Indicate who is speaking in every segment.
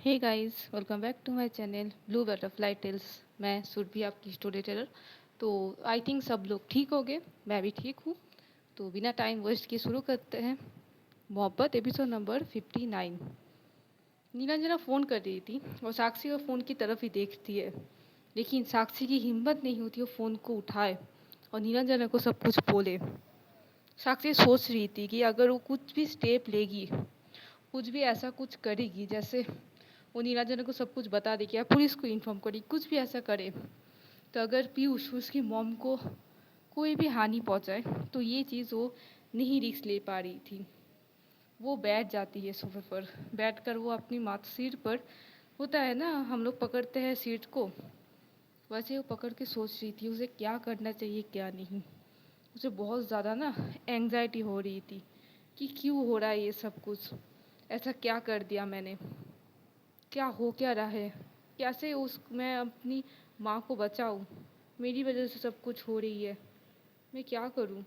Speaker 1: Hey guys, welcome back to my channel Blue Butterfly Tales. मैं सुरभि, आपकी story teller. तो I think सब लोग ठीक हो गए, मैं भी ठीक हूँ। तो बिना टाइम वेस्ट किए शुरू करते हैं। मोहब्बत एपिसोड नंबर 59। नीलांजना फ़ोन कर रही थी और साक्षी का फ़ोन की तरफ ही देखती है, लेकिन साक्षी की हिम्मत नहीं होती वो फ़ोन को उठाए और नीलांजना को सब कुछ बोले। साक्षी सोच रही थी कि अगर वो कुछ भी स्टेप लेगी, कुछ भी ऐसा कुछ करेगी, जैसे वो नीलांजना को सब कुछ बता देगी या पुलिस को इन्फॉर्म करेगी, कुछ भी ऐसा करे, तो अगर पीयूष उसकी मॉम को कोई भी हानि पहुंचाए तो ये चीज़ वो नहीं रिस्क ले पा रही थी। वो बैठ जाती है सोफे पर, बैठकर वो अपनी माथ सिर पर, होता है ना हम लोग पकड़ते हैं सीट को, वैसे वो पकड़ के सोच रही थी उसे क्या करना चाहिए क्या नहीं। उसे बहुत ज़्यादा ना एंग्जाइटी हो रही थी कि क्यों हो रहा है ये सब कुछ, ऐसा क्या कर दिया मैंने, क्या हो क्या रहा है, कैसे उस मैं अपनी माँ को बचाऊँ, मेरी वजह से सब कुछ हो रही है, मैं क्या करूँ।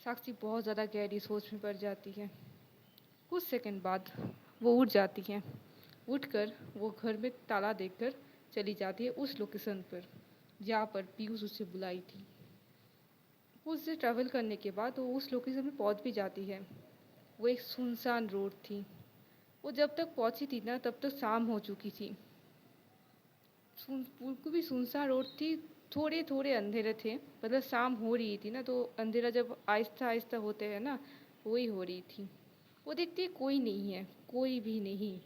Speaker 1: साक्षी बहुत ज़्यादा गहरी सोच में पड़ जाती है। कुछ सेकंड बाद वो उठ जाती है। उठकर वो घर में ताला देकर चली जाती है उस लोकेशन पर जहाँ पर पीयूष उसे बुलाई थी। कुछ देर ट्रैवल करने के बाद वो उस लोकेशन में पहुँच भी जाती है। वो एक सुनसान रोड थी। वो जब तक पहुँची थी ना तब तक शाम हो चुकी थी। बिल्कुल भी सुनसान रोड थी। थोड़े थोड़े अंधेरे थे, मतलब शाम हो रही थी ना, तो अंधेरा जब आहिस्ता आहिस्ता होते हैं ना, वही हो रही थी। वो देखती है कोई नहीं है, कोई भी नहीं।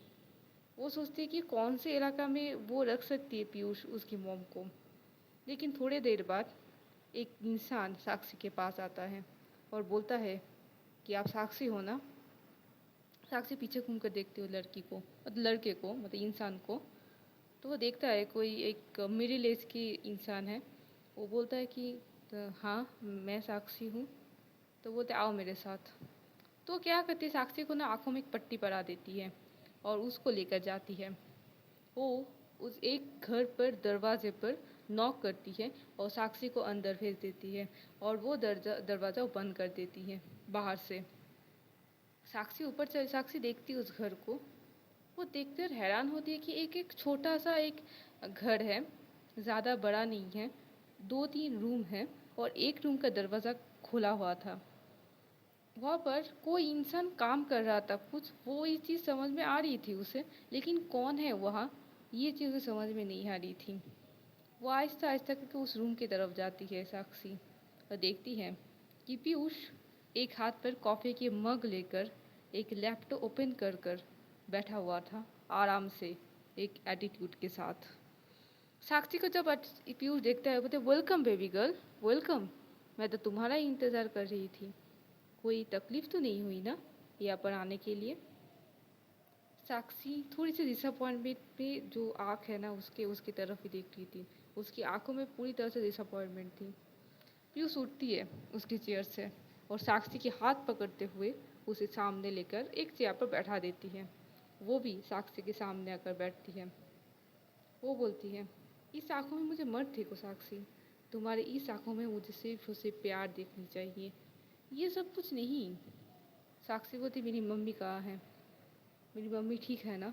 Speaker 1: वो सोचती है कि कौन से इलाका में वो रख सकती है पीयूष उसकी मॉम को। लेकिन थोड़ी देर बाद एक इंसान साक्षी के पास आता है और बोलता है कि आप साक्षी हो ना। साक्षी पीछे घूम कर देखती हो लड़की को, मतलब लड़के को, मतलब इंसान को। तो वो देखता है कोई एक मिडिल एज की इंसान है। वो बोलता है कि हाँ मैं साक्षी हूँ। तो बोलते आओ मेरे साथ। तो क्या करती है, साक्षी को ना आंखों में एक पट्टी परा देती है और उसको लेकर जाती है। वो उस एक घर पर दरवाजे पर नॉक करती है और साक्षी को अंदर भेज देती है और वो दरवाज़ा बंद कर देती है बाहर से। साक्षी ऊपर चल साक्षी देखती है उस घर को। वो देखकर हैरान होती है कि एक एक छोटा सा एक घर है, ज़्यादा बड़ा नहीं है। दो तीन रूम है और एक रूम का दरवाज़ा खुला हुआ था। वहाँ पर कोई इंसान काम कर रहा था कुछ, वो ये चीज़ समझ में आ रही थी उसे, लेकिन कौन है वहाँ, ये चीज़ उसे समझ में नहीं आ रही थी। वो आहिस्ता आहिस्ता करके उस रूम की तरफ जाती है साक्षी और देखती है कि पीयूष एक हाथ पर कॉफ़ी के मग लेकर एक लैपटॉप ओपन कर कर बैठा हुआ था, आराम से, एक एटीट्यूड के साथ। साक्षी को जब पीयूष देखता है, बोलते वेलकम बेबी गर्ल, वेलकम। मैं तो तुम्हारा ही इंतज़ार कर रही थी। कोई तकलीफ़ तो नहीं हुई ना यहाँ पर आने के लिए। साक्षी थोड़ी सी डिसअपॉइंटमेंट पे जो आँख है ना उसके उसकी तरफ ही देख रही थी। उसकी आंखों में पूरी तरह से डिसअपॉइंटमेंट थी। पीयूष उठती है उसकी चेयर से और साक्षी के हाथ पकड़ते हुए उसे सामने लेकर एक चेयर पर बैठा देती है। वो भी साक्षी के सामने आकर बैठती है। वो बोलती है, इस आंखों में मुझे मत देखो साक्षी, तुम्हारी इस आंखों में मुझे सिर्फ उसे प्यार देखनी चाहिए, ये सब कुछ नहीं। साक्षी बोलती मेरी मम्मी कहाँ है, मेरी मम्मी ठीक है ना।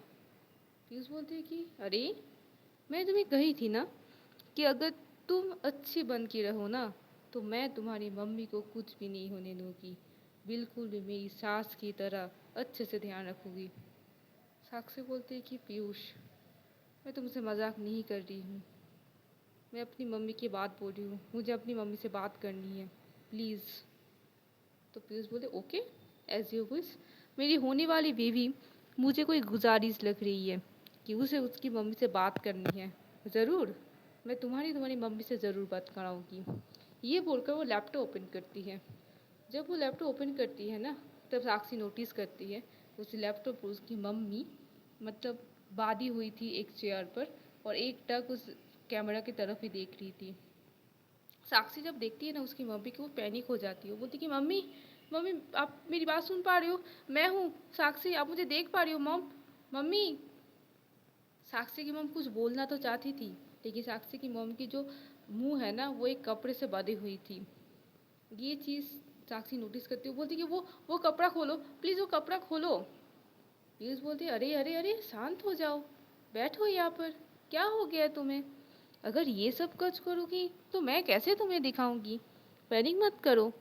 Speaker 1: पीयूष बोलते हैं कि अरे मैं तुम्हें कही थी ना कि अगर तुम अच्छी बन के रहो ना तो मैं तुम्हारी मम्मी को कुछ भी नहीं होने दूंगी, बिल्कुल भी मेरी सास की तरह अच्छे से ध्यान रखूंगी। साक्षी बोलते हैं कि पीयूष मैं तुमसे मजाक नहीं कर रही हूँ, मैं अपनी मम्मी की बात बोल रही हूँ, मुझे अपनी मम्मी से बात करनी है, प्लीज़। तो पीयूष बोले ओके, एज यू विश। मेरी होने वाली बेबी मुझे कोई गुजारिश लग रही है कि उसे उसकी मम्मी से बात करनी है। ज़रूर, मैं तुम्हारी मम्मी से ज़रूर बात कराऊंगी। ये बोलकर वो लैपटॉप ओपन करती है। जब वो लैपटॉप ओपन करती है ना, तब साक्षी नोटिस करती है उस लैपटॉप पर उसकी मम्मी, मतलब बाधी हुई थी एक चेयर पर और एक टक उस कैमरा की तरफ ही देख रही थी। साक्षी जब देखती है ना उसकी मम्मी को, वो पैनिक हो जाती है। वो बोलती कि मम्मी, मम्मी आप मेरी बात सुन पा रही हो, मैं हूँ साक्षी, आप मुझे देख पा रही हो मम, मम्मी। साक्षी की मम कुछ बोलना तो चाहती थी, लेकिन साक्षी की मम की जो मुंह है ना वो एक कपड़े से बंधी हुई थी। ये चीज़ साक्षी नोटिस करती है, बोलती कि वो कपड़ा खोलो प्लीज़, वो कपड़ा खोलो। पीयूष बोलती है, अरे अरे अरे शांत हो जाओ, बैठो यहाँ पर, क्या हो गया तुम्हें? अगर ये सब कुछ करोगी तो मैं कैसे तुम्हें दिखाऊंगी? पैनिक मत करो।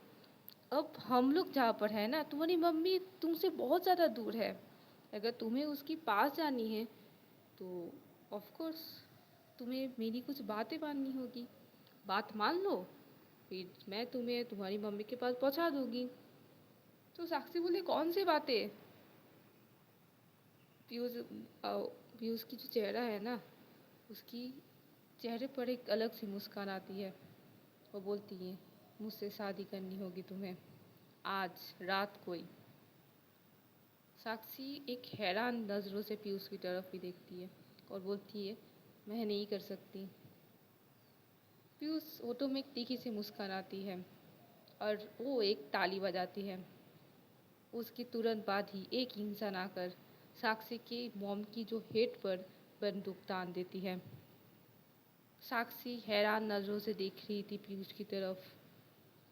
Speaker 1: अब हम लोग जहाँ पर है ना, तुम्हारी मम्मी तुमसे बहुत ज़्यादा दूर है। अगर तुम्हें उसके पास जानी है तो ऑफ कोर्स तुम्हें मेरी कुछ बातें माननी होगी। बात मान लो, फिर मैं तुम्हें तुम्हारी मम्मी के पास पहुंचा दूंगी। तो साक्षी बोले, कौन सी बातें? पीयूष पीयूष की जो चेहरा है ना, उसकी चेहरे पर एक अलग सी मुस्कान आती है। वो बोलती है, मुझसे शादी करनी होगी तुम्हें, आज रात को ही। साक्षी एक हैरान नज़रों से पीयूष की तरफ भी देखती है और बोलती है, मैं नहीं कर सकती। पीयूष ओटो में एक तीखी सी मुस्कान आती है और वो एक ताली बजाती है। उसके तुरंत बाद ही एक इंसान आकर साक्षी के मॉम की जो हेड पर बंदूक तान देती है। साक्षी हैरान नज़रों से देख रही थी पीयूष की तरफ,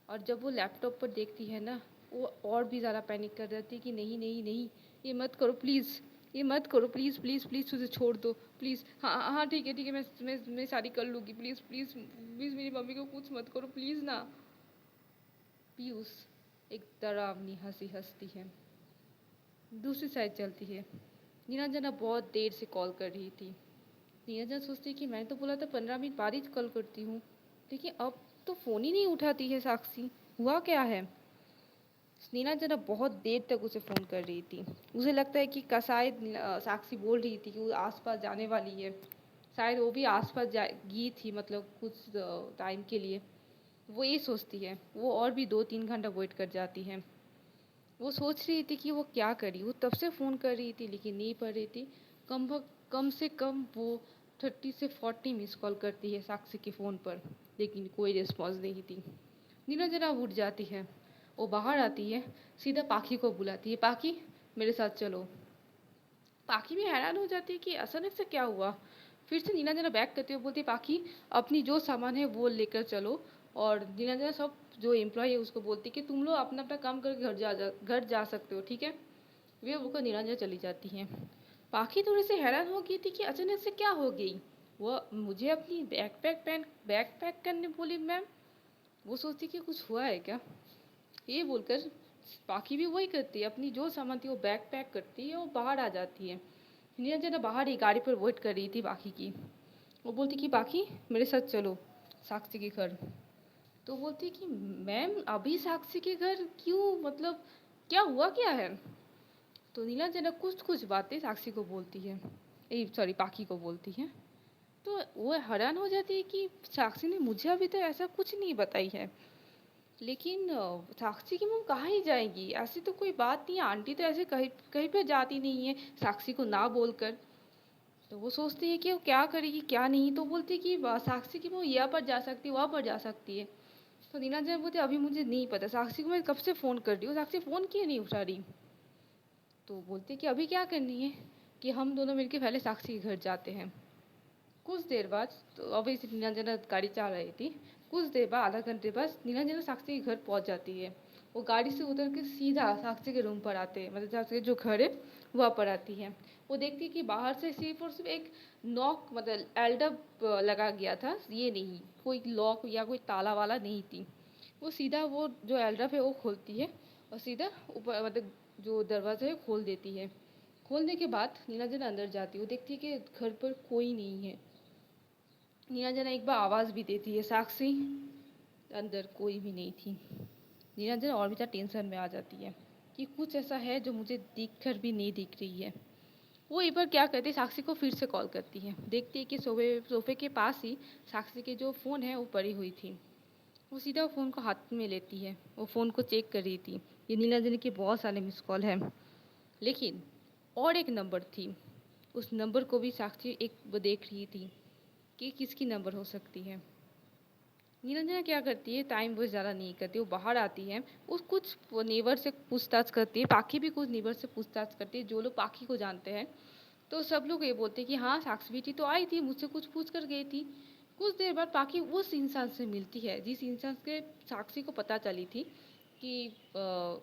Speaker 1: और जब वो लैपटॉप पर देखती है ना, वो और भी ज़्यादा पैनिक कर जाती है कि नहीं नहीं नहीं, ये मत करो प्लीज़, ये मत करो प्लीज़ प्लीज़ प्लीज़, तुझे छोड़ दो प्लीज़। हाँ हाँ हाँ, ठीक है मैं शादी कर लूँगी, प्लीज़ प्लीज़ प्लीज़ मेरी मम्मी को कुछ मत करो प्लीज़ ना। पीयूष एक डरावनी हंसी हंसती है। दूसरी साइड चलती है। नीरंजना बहुत देर से कॉल कर रही थी। नीरंजना सोचती है कि मैंने तो बोला था 15 मिनट बाद ही कॉल करती हूँ, लेकिन अब तो फ़ोन ही नहीं उठाती है साक्षी। हुआ क्या है? नीरंजना बहुत देर तक उसे फ़ोन कर रही थी। उसे लगता है कि शायद साक्षी बोल रही थी कि वो आसपास जाने वाली है। शायद वो भी आसपास जा गई थी, मतलब कुछ टाइम के लिए। वो ये सोचती है। वो और भी 2-3 घंटा वेट कर जाती है। वो सोच रही थी कि वो क्या करी। वो तब से फ़ोन कर रही थी लेकिन नहीं पड़ रही थी। कम से कम वो 30 से 40 मिस कॉल करती है साक्षी के फ़ोन पर, लेकिन कोई रिस्पॉन्स नहीं थी। नीरंजना उठ जाती है। वो बाहर आती है, सीधा पाखी को बुलाती है, पाखी मेरे साथ चलो। पाखी भी हैरान हो जाती है कि अचानक से क्या हुआ। फिर से नीरंजना बैक करती हुए बोलती है, पाखी अपनी जो सामान है वो लेकर चलो। और नीरंजना सब जो एम्प्लॉय है उसको बोलती है कि तुम लोग अपना अपना काम करके घर जा सकते हो, ठीक है। वे होकर नीरंजना चली जाती हैं। पाखी थोड़ी सी हैरान हो गई थी कि अचानक से क्या हो गई। वो मुझे अपनी बैग पैक करने बोली मैम। वो सोचती कि कुछ हुआ है क्या। ये बोलकर पाखी भी वही करती है, अपनी जो सामान थी वो बैग पैक करती है और बाहर आ जाती है। नीरंजना बाहर ही गाड़ी पर वेट कर रही थी पाखी की। वो बोलती कि पाखी मेरे साथ चलो साक्षी के घर। तो बोलती कि मैम अभी साक्षी के घर क्यों, मतलब क्या हुआ क्या है? तो नीलांजना कुछ कुछ बातें साक्षी को बोलती है, सॉरी पाखी को बोलती है। तो वो हैरान हो जाती है कि साक्षी ने मुझे अभी तो ऐसा कुछ नहीं बताई है। लेकिन साक्षी की मम कहाँ ही जाएगी, ऐसी तो कोई बात नहीं है, आंटी तो ऐसे कहीं कहीं पे जाती नहीं है साक्षी को ना बोलकर। तो वो सोचती है कि वो क्या करेगी क्या नहीं। तो बोलती है कि साक्षी की वो यहाँ पर जा सकती है, वहाँ पर जा सकती है। तो नीलांजना बोलती अभी मुझे नहीं पता, साक्षी को मैं कब से फ़ोन कर रही हूँ, साक्षी फ़ोन क्यों नहीं उठा रही। तो बोलते कि अभी क्या करनी है कि हम दोनों मिलकर पहले साक्षी के घर जाते हैं। कुछ देर बाद, तो अभी से नीलांजना गाड़ी चला रही थी। कुछ देर बाद, आधा घंटे बाद नीलांजना साक्षी के घर पहुंच जाती है। वो गाड़ी से उतर के सीधा साक्षी के रूम पर आते हैं, मतलब साक्षी का जो घर है वहाँ पर आती है। वो देखती है कि बाहर से सिर्फ और सिर्फ एक नॉक, मतलब एल्डब लगा गया था, ये नहीं कोई लॉक या कोई ताला वाला नहीं थी। वो सीधा वो जो एल्डब है वो खोलती है और सीधा ऊपर, मतलब जो दरवाज़ा है खोल देती है। खोलने के बाद नीलांजना अंदर जाती है। वो देखती है कि घर पर कोई नहीं है। नीलांजना एक बार आवाज़ भी देती है, साक्षी। अंदर कोई भी नहीं थी। नीलांजना और भी ज़्यादा टेंशन में आ जाती है कि कुछ ऐसा है जो मुझे दिख कर भी नहीं दिख रही है। वो एक बार क्या करती है, साक्षी को फिर से कॉल करती है। देखती है कि सोफे के पास ही साक्षी के जो फ़ोन है वो पड़ी हुई थी। वो सीधा फ़ोन को हाथ में लेती है। वो फ़ोन को चेक कर रही थी। ये नीलांजना के बहुत सारे मिस कॉल हैं, लेकिन और एक नंबर थी। उस नंबर को भी साक्षी एक वो देख रही थी कि किसकी नंबर हो सकती है। नीरंजना क्या करती है, टाइम वेस्ट ज़्यादा नहीं करती, वो बाहर आती है। उस कुछ नेबर से पूछताछ करती है, पाखी भी कुछ नेबर से पूछताछ करती है जो लोग पाखी को जानते हैं। तो सब लोग ये बोलते हैं कि हाँ साक्षी बेटी तो आई थी, मुझसे कुछ पूछ कर गई थी। कुछ देर बाद पाखी उस इंसान से मिलती है जिस इंसान के साक्षी को पता चली थी कि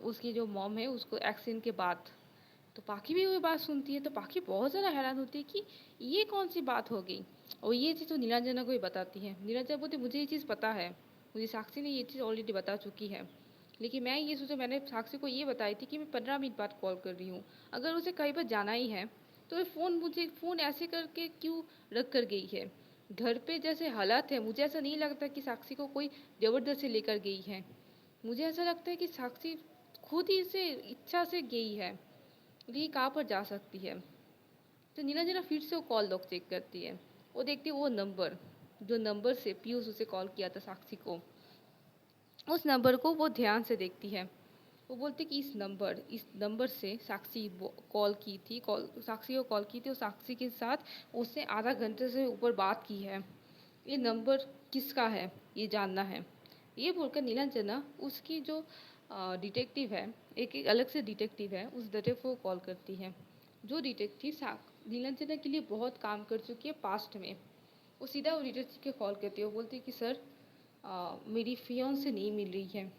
Speaker 1: उसकी जो मॉम है उसको एक्सीडेंट के बाद तो पाखी भी वो बात सुनती है, तो पाखी बहुत ज़्यादा हैरान होती है कि ये कौन सी बात हो गई। और ये चीज़ तो नीलांजना को ही बताती है। नीलांजना बोलती मुझे ये चीज़ पता है, मुझे साक्षी ने ये चीज़ ऑलरेडी बता चुकी है, लेकिन मैं ये सोचा, मैंने साक्षी को ये बताई थी कि मैं 15 मिनट बाद कॉल कर रही हूँ। अगर उसे कहीं पर जाना ही है तो ये फ़ोन ऐसे करके क्यों रख कर गई है। घर पे जैसे हालात है, मुझे ऐसा नहीं लगता कि साक्षी को कोई ज़बरदस्ती लेकर गई है। मुझे ऐसा लगता है कि साक्षी खुद ही से इच्छा से गई है, ये कहाँ पर जा सकती है। तो नीलांजना फिर से वो कॉल लॉग चेक करती है। वो देखती है वो नंबर, जो नंबर से पीयूष उसे कॉल किया था साक्षी को, उस नंबर को वो ध्यान से देखती है। वो बोलती कि इस नंबर से साक्षी कॉल की थी, साक्षी को कॉल की थी और साक्षी के साथ उसने आधा घंटे से ऊपर बात की है। ये नंबर किसका है ये जानना है। ये बोलकर नीलांजना उसकी जो डिटेक्टिव है, एक अलग से डिटेक्टिव है, उस डिटेक्टिव को कॉल करती है। जो डिटेक्टिव नीलांजना के लिए बहुत काम कर चुकी है पास्ट में। वो सीधा वो डिटेक्टिव को कॉल करती है। वो बोलती है कि सर, मेरी फियोंसे नहीं मिल रही है,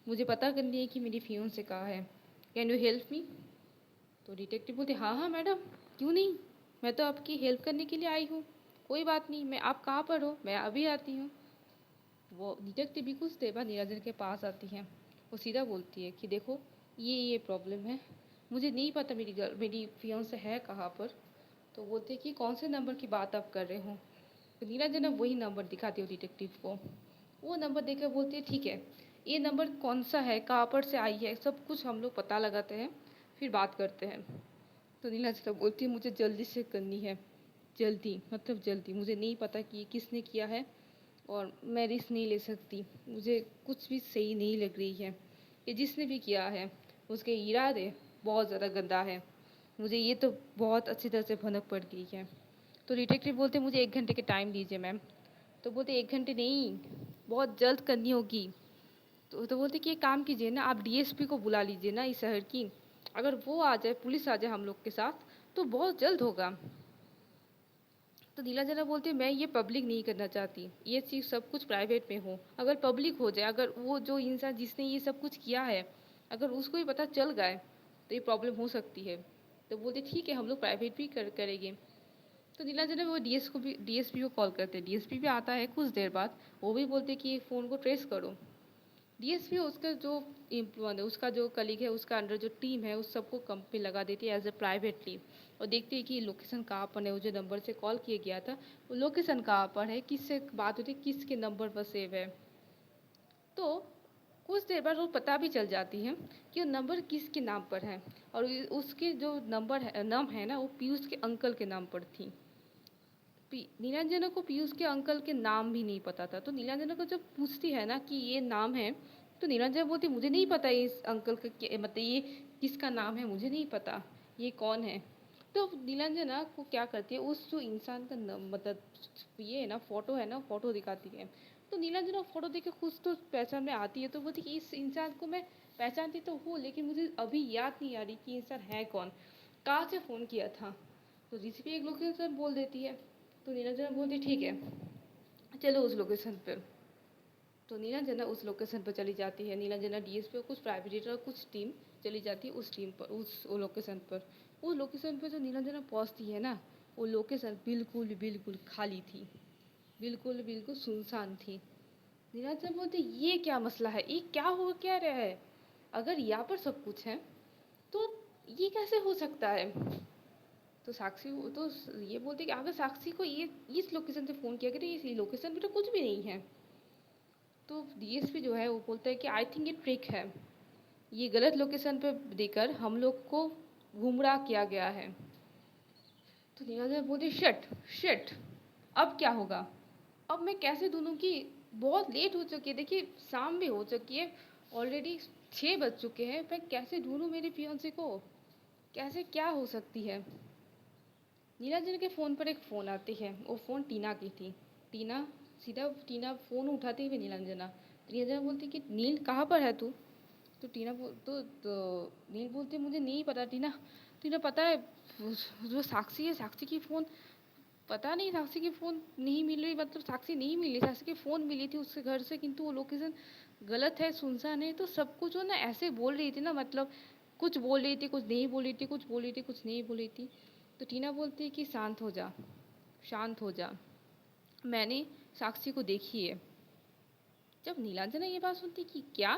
Speaker 1: मुझे पता करनी है कि मेरी फियोंसे कहाँ है, कैन यू हेल्प मी। तो डिटेक्टिव बोलते हाँ हाँ मैडम, क्यों नहीं, मैं तो आपकी हेल्प करने के लिए आई हूँ, कोई बात नहीं, मैं आप कहाँ पर हो, मैं अभी आती हूँ। वो डिटेक्टिव भी कुछ देर बाद नीलांजना के पास आती है। वो सीधा बोलती है कि देखो, ये प्रॉब्लम है, मुझे नहीं पता मेरी फियोंसे है कहाँ पर। तो बोलते हैं कि कौन से नंबर की बात आप कर रहे हो। तो नीलांजना वही नंबर दिखाती है डिटेक्टिव को। वो नंबर देखकर बोलती है ठीक है, ये नंबर कौन सा है, कहाँ पर से आई है, सब कुछ हम लोग पता लगाते हैं, फिर बात करते हैं। तो नीलांजना बोलती है मुझे जल्दी से करनी है, जल्दी मतलब जल्दी, मुझे नहीं पता कि ये किसने किया है और मैं रिस्क नहीं ले सकती, मुझे कुछ भी सही नहीं लग रही है। ये जिसने भी किया है उसके इरादे बहुत ज़्यादा गंदा है, मुझे ये तो बहुत अच्छी तरह से भनक पड़ गई है। तो डिटेक्टिव बोलते मुझे 1 घंटे के टाइम दीजिए मैम। तो बोलते 1 घंटे नहीं, बहुत जल्द करनी होगी। तो बोलते कि एक काम कीजिए ना, आप डीएसपी को बुला लीजिए ना इस शहर की, अगर वो आ जाए, पुलिस आ जाए हम लोग के साथ, तो बहुत जल्द होगा। तो नीलांजना बोलती है मैं ये पब्लिक नहीं करना चाहती, ये चीज़ सब कुछ प्राइवेट में हो, अगर पब्लिक हो जाए, अगर वो जो इंसान जिसने ये सब कुछ किया है अगर उसको ही पता चल गए तो ये प्रॉब्लम हो सकती है। तो बोलते ठीक है, हम लोग प्राइवेट भी करेंगे। तो नीलांजना वो डीएसपी को कॉल करते हैं। डीएसपी भी आता है कुछ देर बाद। वो भी बोलते कि फ़ोन को ट्रेस करो। डीएसपी उसका जो उसका जो कलीग है, उसका अंडर जो टीम है, उस सबको कंप पे लगा देती है एज ए प्राइवेटली, और देखती है कि लोकेशन कहाँ पर है, वो जो नंबर से कॉल किया गया था वो लोकेशन कहाँ पर है, किससे बात होती है, किसके नंबर पर सेव है। तो कुछ देर बाद वो पता भी चल जाती है कि वो नंबर किसके नाम पर है, और उसके जो नाम है ना, वो पीयूष के अंकल के नाम पर थी। नीलांजना को पीयूष के अंकल के नाम भी नहीं पता था। तो नीलांजना को जब पूछती है ना कि ये नाम है, तो नीलांजना बोलती मुझे नहीं पता इस अंकल का मतलब ये किसका नाम है, मुझे नहीं पता ये कौन है। तो नीलांजना को क्या करती है, उस जो इंसान का मतलब ये है ना, फोटो है ना, फोटो दिखाती है। तो नीलांजना फोटो देख के खुद तो पहचान में आती है। तो बोलती कि इस इंसान को मैं पहचानती तो हूँ, लेकिन मुझे अभी याद नहीं आ रही कि इंसान है कौन, कहाँ से फ़ोन किया था। तो रिसिपी एक लोकेशन बोल देती है। तो नीलांजना बोलती ठीक है, चलो उस लोकेशन पर। तो नीलांजना उस लोकेशन पर चली जाती है। नीलांजना डीएसपी और कुछ प्राइवेट और कुछ टीम चली जाती है उस टीम पर, उस लोकेशन पर। उस लोकेशन पर जो नीलांजना पहुंचती है ना, वो लोकेशन बिल्कुल बिल्कुल खाली थी, बिल्कुल बिल्कुल सुनसान थी। नीलांजना बोलती ये क्या मसला है, ये क्या हो क्या रहा है, अगर यहाँ पर सब कुछ है तो ये कैसे हो सकता है। तो साक्षी तो ये बोलती कि अगर साक्षी को ये इस लोकेशन से फ़ोन किया कि इस लोकेशन पे तो कुछ भी नहीं है। तो डीएसपी जो है वो बोलता है कि आई थिंक ये ट्रिक है, ये गलत लोकेशन पे देकर हम लोग को गुमराह किया गया है। तो नीलांजना बोलती शिट शिट, अब क्या होगा, अब मैं कैसे ढूंढूं कि बहुत लेट हो चुकी है, देखिए शाम भी हो चुकी है, ऑलरेडी 6 बज चुके हैं, मैं कैसे ढूंढूं मेरे फियांसे को, कैसे क्या हो सकती है। नीलांजना के फ़ोन पर एक फ़ोन आती है। वो फ़ोन टीना की थी। टीना फ़ोन उठाती हुई नीलांजना बोलती कि नील कहाँ पर है तू। तो नील बोलती मुझे नहीं पता टीना। टीना पता है जो साक्षी है, साक्षी की फ़ोन पता नहीं, साक्षी की फ़ोन नहीं मिल रही, मतलब साक्षी नहीं मिली, साक्षी की फ़ोन मिली थी उसके घर से, किंतु वो लोकेशन गलत है, सुनसान है। तो सब कुछ वो ना ऐसे बोल रही थी ना, मतलब कुछ बोल रही थी, कुछ नहीं बोल रही थी, कुछ बोल रही थी, कुछ नहीं बोल रही थी। तो टीना बोलती है कि शांत हो जा, शांत हो जा, मैंने साक्षी को देखी है। जब नीलांजना ये बात सुनती कि क्या,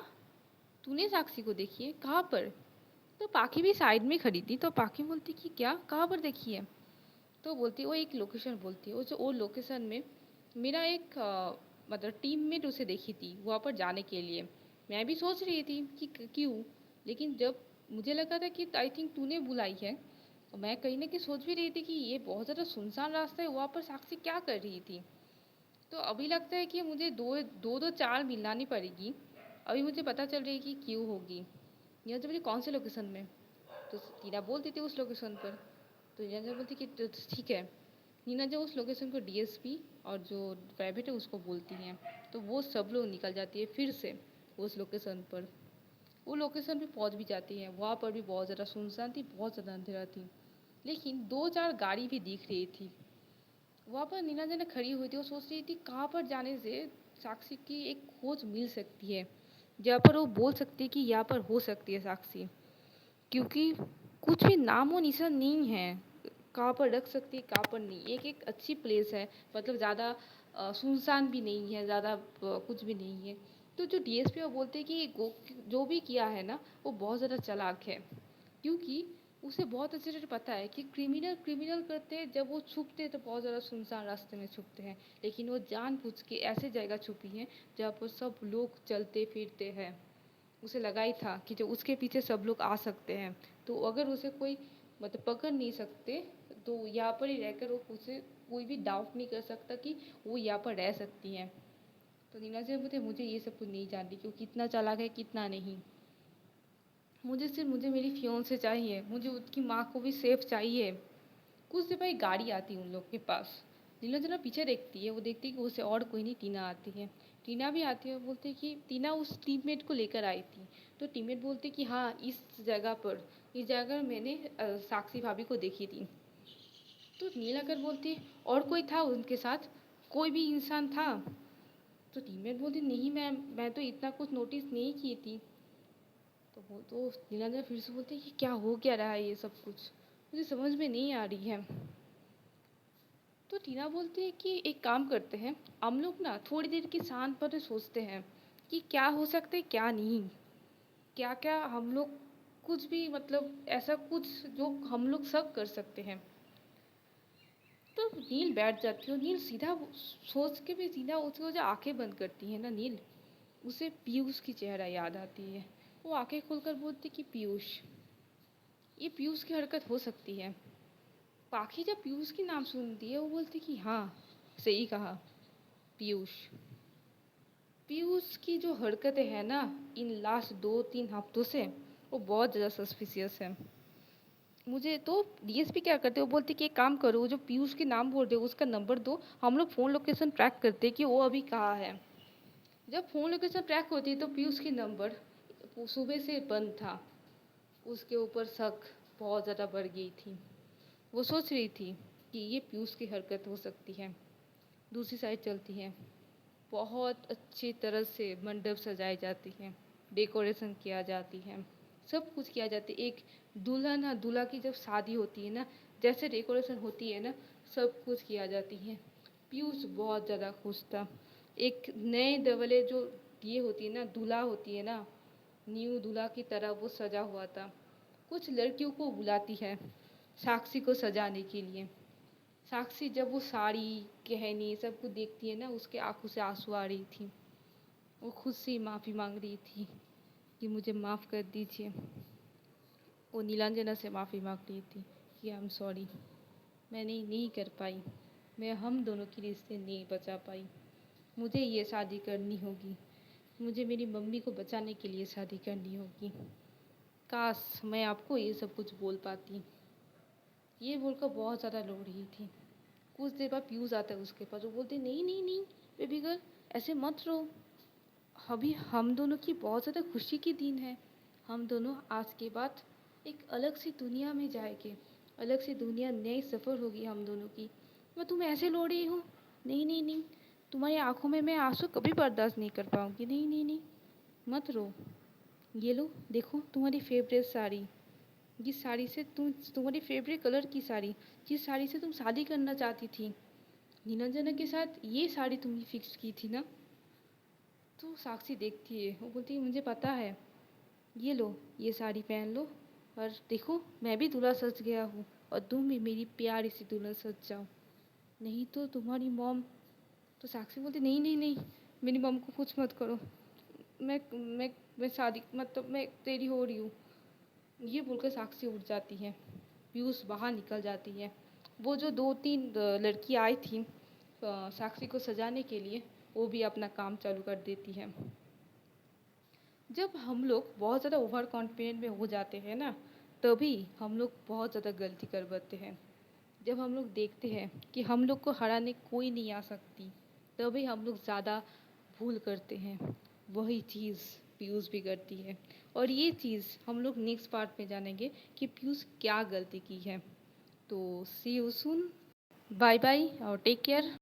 Speaker 1: तूने साक्षी को देखी है, कहाँ पर? तो पाखी भी साइड में खड़ी थी, तो पाखी बोलती कि क्या, कहाँ पर देखी है? तो बोलती, वो एक लोकेशन बोलती है, वो लोकेशन में मेरा एक मतलब टीममेट उसे देखी थी वहाँ पर जाने के लिए। मैं भी सोच रही थी कि क्यों, लेकिन जब मुझे लगा था कि आई थिंक तूने बुलाई है, और मैं कहीं ना कहीं सोच भी रही थी कि ये बहुत ज़्यादा सुनसान रास्ता है, वहाँ पर साक्षी क्या कर रही थी। तो अभी लगता है कि मुझे दो चार मिलानी पड़ेगी। अभी मुझे पता चल रही है कि क्यों होगी। यह तो मुझे कौन से लोकेशन में? तो टीना बोलती थी उस लोकेशन पर। तो नीना जब बोलती कि तो ठीक है। नीना जब उस लोकेशन को डीएसपी और जो प्राइवेट है उसको बोलती हैं, तो वो सब लोग निकल जाती है फिर से उस लोकेशन पर। वो लोकेशन पे पहुंच भी जाती है, वहाँ पर भी बहुत ज़्यादा सुनसान थी, बहुत ज़्यादा अंधेरा थी, लेकिन दो चार गाड़ी भी दिख रही थी। वहाँ पर नीलांजना खड़ी हुई थी, वो सोच रही थी कहाँ पर जाने से साक्षी की एक खोज मिल सकती है, जहाँ पर वो बोल सकती है कि यहाँ पर हो सकती है साक्षी, क्योंकि कुछ भी नामो निशान नहीं है, कहाँ पर रख सकती है कहाँ पर नहीं। एक एक अच्छी प्लेस है, मतलब ज़्यादा सुनसान भी नहीं है, ज़्यादा कुछ भी नहीं है। तो जो डीएसपी वो बोलते हैं कि जो भी किया है ना वो बहुत ज़्यादा चालाक है, क्योंकि उसे बहुत अच्छे से पता है कि क्रिमिनल क्रिमिनल करते हैं जब वो छुपते हैं तो बहुत ज़्यादा सुनसान रास्ते में छुपते हैं, लेकिन वो जानबूझ के ऐसे जगह छुपी है जहाँ पर सब लोग चलते फिरते हैं। उसे लगा ही था कि जो उसके पीछे सब लोग आ सकते हैं, तो अगर उसे कोई मतलब पकड़ नहीं सकते, तो यहाँ पर ही रहकर वो उसे कोई भी डाउट नहीं कर सकता कि वो यहाँ पर रह सकती हैं। तो नीना जी बोलते मुझे ये सब कुछ नहीं जानती कि वो कितना चालाक है कितना नहीं। मुझे मेरी फियोंसे चाहिए, मुझे उसकी माँ को भी सेफ चाहिए। कुछ देर बाद एक गाड़ी आती है उन लोग के पास। नीला जरा पीछे देखती है, वो देखती है कि उसे और कोई नहीं, टीना आती है। टीना भी आती है, बोलती है कि टीना उस टीममेट को लेकर आई थी। तो टीममेट बोलती है कि हाँ इस जगह मैंने साक्षी भाभी को देखी थी। तो नीला कर बोलती है और कोई था उनके साथ, कोई भी इंसान था? तो टीममेट बोलती नहीं मैम, मैं तो इतना कुछ नोटिस नहीं की थी। तो नीलांजना फिर से बोलती है कि क्या हो क्या रहा है ये सब कुछ, मुझे समझ में नहीं आ रही है। तो टीना बोलती है कि एक काम करते हैं, हम लोग ना थोड़ी देर की शांत पर सोचते हैं कि क्या हो सकता है क्या नहीं, क्या क्या हम लोग कुछ भी मतलब ऐसा कुछ जो हम लोग सब कर सकते हैं। तो नील बैठ जाती है, नील सीधा सोच के भी सीधा उसको जो आंखें बंद करती है ना नील, उसे पीयूष की चेहरा याद आती है। वो आंखें खोलकर बोलती कि पीयूष, ये पीयूष की हरकत हो सकती है। पाखी जब पीयूष की नाम सुनती है वो बोलती कि हाँ सही कहा, पीयूष। पीयूष की जो हरकतें हैं ना इन लास्ट 2-3 हफ्तों से, वो बहुत ज़्यादा सस्पिशियस है मुझे। तो डीएसपी क्या करते वो बोलते कि एक काम करो, वो जो पीयूष के नाम बोल रहे हो उसका नंबर दो, हम लोग फ़ोन लोकेशन ट्रैक करते कि वो अभी कहाँ है। जब फ़ोन लोकेशन ट्रैक होती है तो पीयूष की नंबर सुबह से बंद था। उसके ऊपर शक बहुत ज़्यादा बढ़ गई थी। वो सोच रही थी कि ये पीयूष की हरकत हो सकती है। दूसरी साइड चलती है, बहुत अच्छी तरह से मंडप सजाई जाती है, डेकोरेशन किया जाती है, सब कुछ किया जाता है। एक दुल्हन और दूल्हा की जब शादी होती है ना, जैसे डेकोरेशन होती है ना, सब कुछ किया जाती है। पीयूष बहुत ज़्यादा खुश था। एक नए डबले जो ये होती है ना, दूल्हा होती है ना, न्यू दूल्हा की तरह वो सजा हुआ था। कुछ लड़कियों को बुलाती है साक्षी को सजाने के लिए। साक्षी जब वो साड़ी गहने सब कुछ देखती है ना, उसके आंखों से आंसू आ रही थी। वो खुद से ही माफ़ी मांग रही थी कि मुझे माफ़ कर दीजिए। वो नीलांजना से माफ़ी मांग रही थी कि आई एम सॉरी, मैं नहीं कर पाई, मैं हम दोनों के रिश्ते नहीं बचा पाई, मुझे ये शादी करनी होगी, मुझे मेरी मम्मी को बचाने के लिए शादी करनी होगी। काश मैं आपको ये सब कुछ बोल पाती। ये बोलकर बहुत ज़्यादा रो रही थी। कुछ देर बाद पीयूष आता है उसके पास, वो बोलती नहीं नहीं नहीं बेबी गर्ल, ऐसे मत रो, अभी हम दोनों की बहुत ज़्यादा खुशी की दिन है। हम दोनों आज के बाद एक अलग सी दुनिया में जाएंगे, अलग सी दुनिया, नई सफ़र होगी हम दोनों की। मैं तुम्हें ऐसे रो रही हूँ, नहीं नहीं नहीं, तुम्हारी आंखों में मैं आंसू कभी बर्दाश्त नहीं कर पाऊँगी, नहीं नहीं नहीं, मत रो। ये लो, देखो तुम्हारी फेवरेट साड़ी। जिस साड़ी से तुम्हारी फेवरेट कलर की साड़ी, जिस साड़ी से तुम शादी करना चाहती थी, नीलांजना के साथ ये साड़ी तुमने फिक्स की थी ना। तो साक्षी देखती है, वो बोलती है मुझे पता है। ये लो, ये साड़ी पहन लो, और देखो मैं भी दूल्हा सज गया हूँ, और तुम भी मेरी प्यारी सी दूल्हा सज जाओ, नहीं तो तुम्हारी मॉम। तो साक्षी बोलती नहीं नहीं नहीं, मेरी मॉम को कुछ मत करो। मैं मैं मैं शादी मतलब मैं तेरी हो रही हूँ। ये बोलकर साक्षी उठ जाती है। पीयूष बाहर निकल जाती है। वो जो दो तीन लड़की आई थी साक्षी को सजाने के लिए, वो भी अपना काम चालू कर देती है। जब हम लोग बहुत ज़्यादा ओवर कॉन्फिडेंट में हो जाते हैं ना, तभी हम लोग बहुत ज़्यादा गलती कर बैठते हैं। जब हम लोग देखते हैं कि हम लोग को हराने कोई नहीं आ सकती, तभी हम लोग ज़्यादा भूल करते हैं। वही चीज़ पीयूष भी करती है, और ये चीज़ हम लोग नेक्स्ट पार्ट में जानेंगे कि पीयूष क्या गलती की है। तो सी यू सून, बाय बाय और टेक केयर।